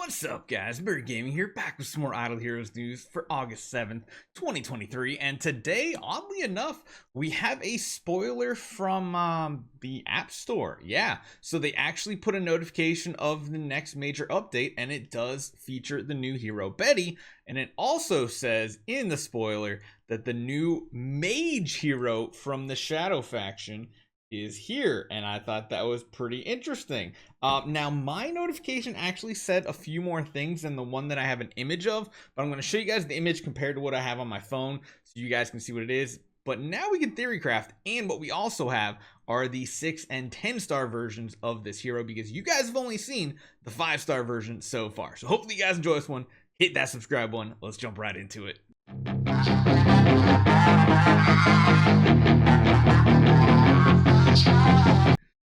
What's up, guys? Bird Gaming here, back with some more Idle Heroes news for August 7th, 2023. And today, oddly enough, we have a spoiler from the App Store. Yeah, so they actually put a notification of the next major update, and it does feature the new hero, Betty. And it also says in the spoiler that the new mage hero from the Shadow faction is here, and I thought that was pretty interesting. Now my notification actually said a few more things than the one that I have an image of, but I'm going to show you guys the image compared to what I have on my phone so you guys can see what it is. But now we can theory craft, and what we also have are the 6 and 10 star versions of this hero, because you guys have only seen the 5-star version so far. So hopefully you guys enjoy this one. Hit that subscribe button. Let's jump right into it.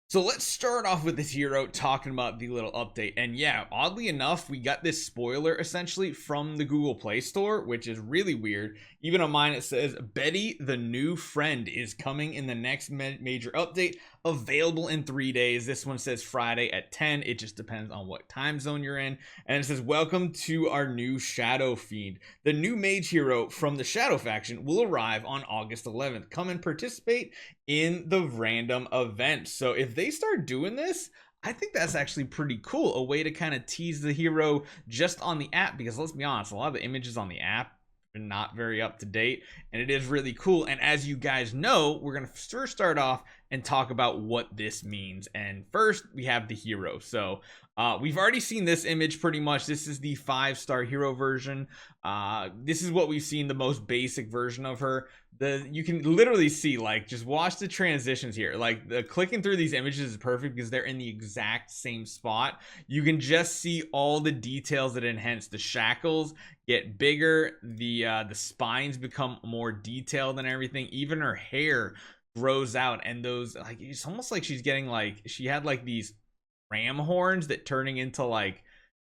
So let's start off with this hero talking about the little update. And yeah, oddly enough, we got this spoiler essentially from the Google Play Store, which is really weird. Even on mine, it says Betty, the new friend, is coming in the next major update, available in 3 days. This one says Friday at 10. It just depends on what time zone you're in. And it says, welcome to our new Shadow Fiend. The new mage hero from the Shadow faction will arrive on August 11th. Come and participate in the random event. So if they start doing this, I think that's actually pretty cool. A way to kind of tease the hero just on the app, because let's be honest, a lot of the images on the app are not very up to date, and it is really cool. And as you guys know, we're going to first start off and talk about what this means. And first we have the hero. So we've already seen this image pretty much. This is the 5-star hero version. This is what we've seen, the most basic version of her. You can literally see, like, just watch the transitions here. Like, the clicking through these images is perfect because they're in the exact same spot. You can just see all the details that enhance. The shackles get bigger, the spines become more detailed and everything. Even her hair grows out, and those, like, it's almost like she's getting, like, she had like these ram horns that turning into like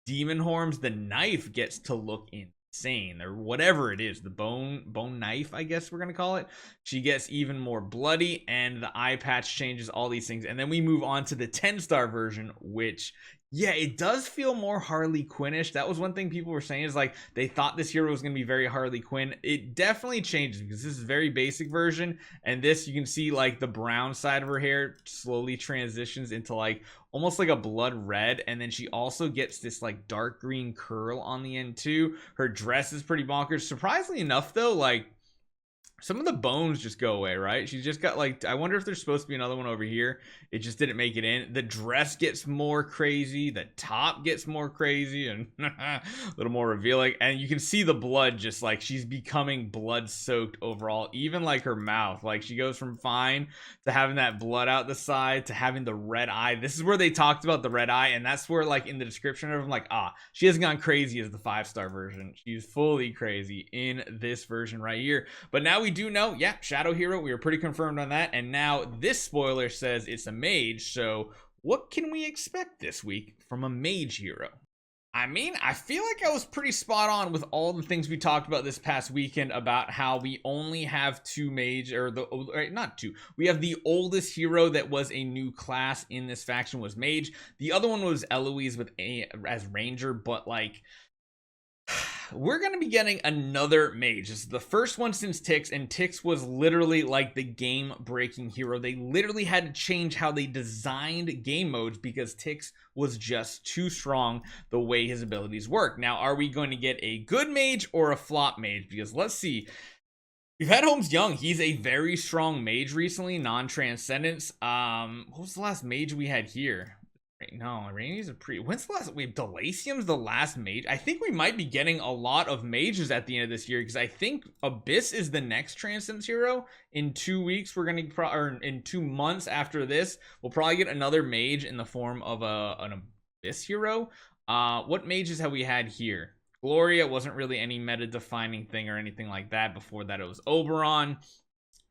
demon horns. The knife gets to look insane, or whatever it is, the bone knife, I guess we're gonna call it. She gets even more bloody, and the eye patch changes, all these things. And then we move on to the 10-star version, which, yeah, it does feel more Harley Quinn-ish. That was one thing people were saying, is like they thought this hero was going to be very Harley Quinn. It definitely changes, because this is a very basic version, and this, you can see like the brown side of her hair slowly transitions into like almost like a blood red, and then she also gets this like dark green curl on the end too. Her dress is pretty bonkers. Surprisingly enough though, like some of the bones just go away, right? She's just got like, I wonder if there's supposed to be another one over here. It just didn't make it in. The dress gets more crazy. The top gets more crazy and a little more revealing. And you can see the blood, just like she's becoming blood soaked overall. Even like her mouth, like she goes from fine to having that blood out the side to having the red eye. This is where they talked about the red eye. And that's where, like, in the description of them, like, she hasn't gone crazy as the 5-star version. She's fully crazy in this version right here. But now we do know, yeah, Shadow Hero, we were pretty confirmed on that. And now this spoiler says it's a mage. So what can we expect this week from a mage hero? I mean, I feel like I was pretty spot on with all the things we talked about this past weekend about how we only have 2 mage, or not 2. We have the oldest hero that was a new class in this faction was mage. The other one was Eloise with as ranger, but like, we're going to be getting another mage. This is the first one since Tix, and Tix was literally like the game-breaking hero. They literally had to change how they designed game modes because Tix was just too strong the way his abilities work. Now, are we going to get a good mage or a flop mage? Because let's see. We've had Holmes Young. He's a very strong mage recently, non-transcendence. What was the last mage we had here? No, Rainey's a pretty. When's the last? Wait, Delasium's the last mage. I think we might be getting a lot of mages at the end of this year, because I think Abyss is the next Transcendence hero. In 2 weeks, we're gonna, or in 2 months after this, we'll probably get another mage in the form of an Abyss hero. What mages have we had here? Gloria wasn't really any meta defining thing or anything like that. Before that, it was Oberon.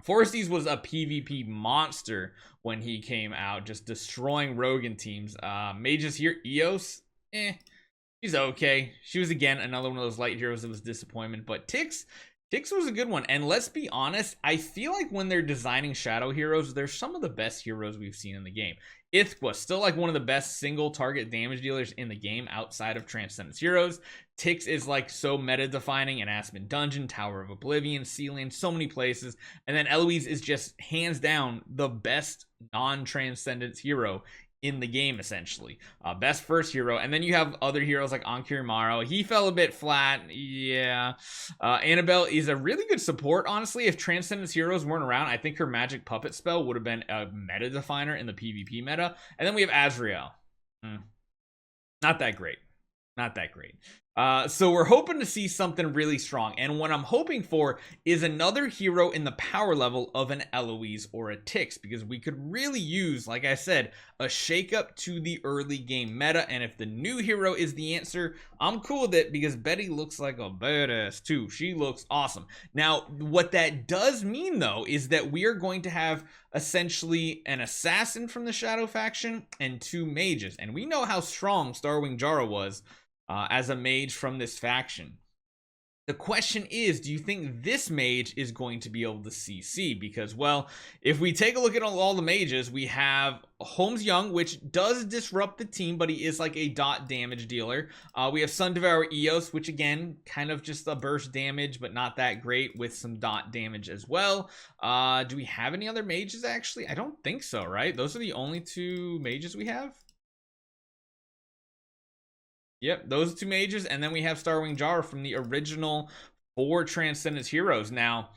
Forsties was a PvP monster when he came out, just destroying Rogan teams. Mages here, Eos, she's okay. She was, again, another one of those light heroes that was disappointment. But Tix was a good one. And let's be honest, I feel like when they're designing shadow heroes, they're some of the best heroes we've seen in the game. Ithqua, still like one of the best single target damage dealers in the game outside of Transcendence Heroes. Tix is like so meta defining in Aspen Dungeon, Tower of Oblivion, Sealand, so many places. And then Eloise is just hands down the best non-Transcendence hero in the game, essentially. Best first hero. And then you have other heroes like Ankirimaru. He fell a bit flat. Yeah. Annabelle is a really good support, honestly. If Transcendence heroes weren't around, I think her magic puppet spell would have been a meta definer in the PvP meta. And then we have Azrael. Not that great. Not that great. So we're hoping to see something really strong, and what I'm hoping for is another hero in the power level of an Eloise or a Tix, because we could really use, like I said, a shakeup to the early game meta. And if the new hero is the answer, I'm cool with it, because Betty looks like a badass too. She looks awesome. Now, what that does mean though is that we are going to have essentially an assassin from the Shadow faction and 2 mages, and we know how strong Starwing Jara was as a mage from this faction. The question is, do you think this mage is going to be able to CC? Because, well, if we take a look at all the mages, we have Holmes Young, which does disrupt the team, but he is like a dot damage dealer. We have Sun Devourer Eos, which again, kind of just a burst damage, but not that great, with some dot damage as well. Do we have any other mages, actually? I don't think so, right? Those are the only 2 mages we have. Yep, those 2 mages, and then we have Starwing Jara from the original 4 Transcendence heroes. Now,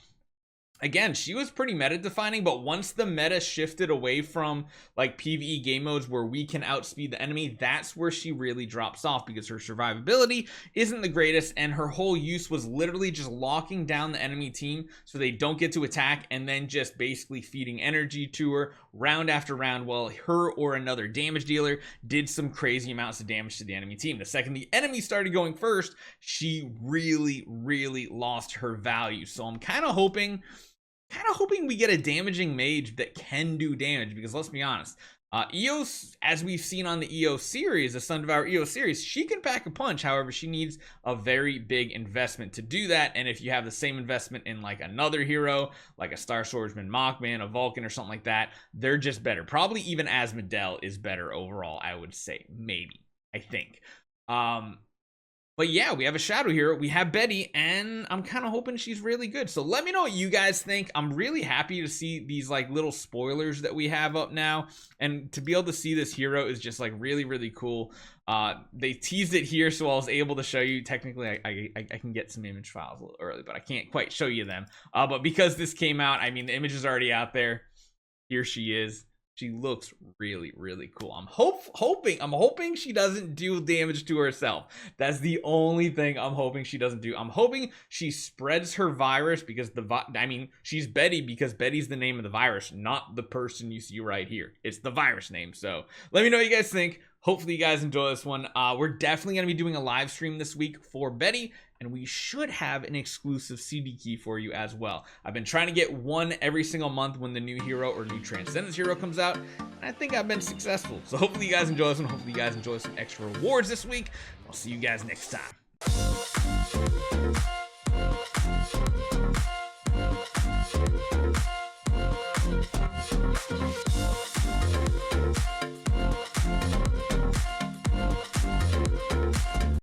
again, she was pretty meta defining, but once the meta shifted away from like PvE game modes where we can outspeed the enemy, that's where she really drops off, because her survivability isn't the greatest, and her whole use was literally just locking down the enemy team so they don't get to attack, and then just basically feeding energy to her round after round while her or another damage dealer did some crazy amounts of damage to the enemy team. The second the enemy started going first, she really lost her value. So I'm kind of hoping we get a damaging mage that can do damage, because let's be honest, Eos, as we've seen on the Eos series, the Sun Devourer Eos series, she can pack a punch. However, she needs a very big investment to do that. And if you have the same investment in like another hero, like a Star Swordsman, Mockman, a Vulcan, or something like that, they're just better. Probably even Asmodel is better overall, I would say. Maybe. I think. But yeah, we have a shadow hero, we have Betty, and I'm kind of hoping she's really good. So let me know what you guys think. I'm really happy to see these like little spoilers that we have up now, and to be able to see this hero is just like really cool. They teased it here, so I was able to show you. Technically, I can get some image files a little early, but I can't quite show you them. But because this came out, I mean, the image is already out there. Here she is. She looks really cool. I'm hoping she doesn't do damage to herself. That's the only thing I'm hoping she doesn't do. I'm hoping she spreads her virus, because she's Betty because Betty's the name of the virus, not the person you see right here. It's the virus name. So let me know what you guys think. Hopefully you guys enjoy this one. We're definitely going to be doing a live stream this week for Betty, and we should have an exclusive CD key for you as well. I've been trying to get one every single month when the new hero or new Transcendence hero comes out, and I think I've been successful. So hopefully you guys enjoy this one. Hopefully you guys enjoy some extra rewards this week. I'll see you guys next time.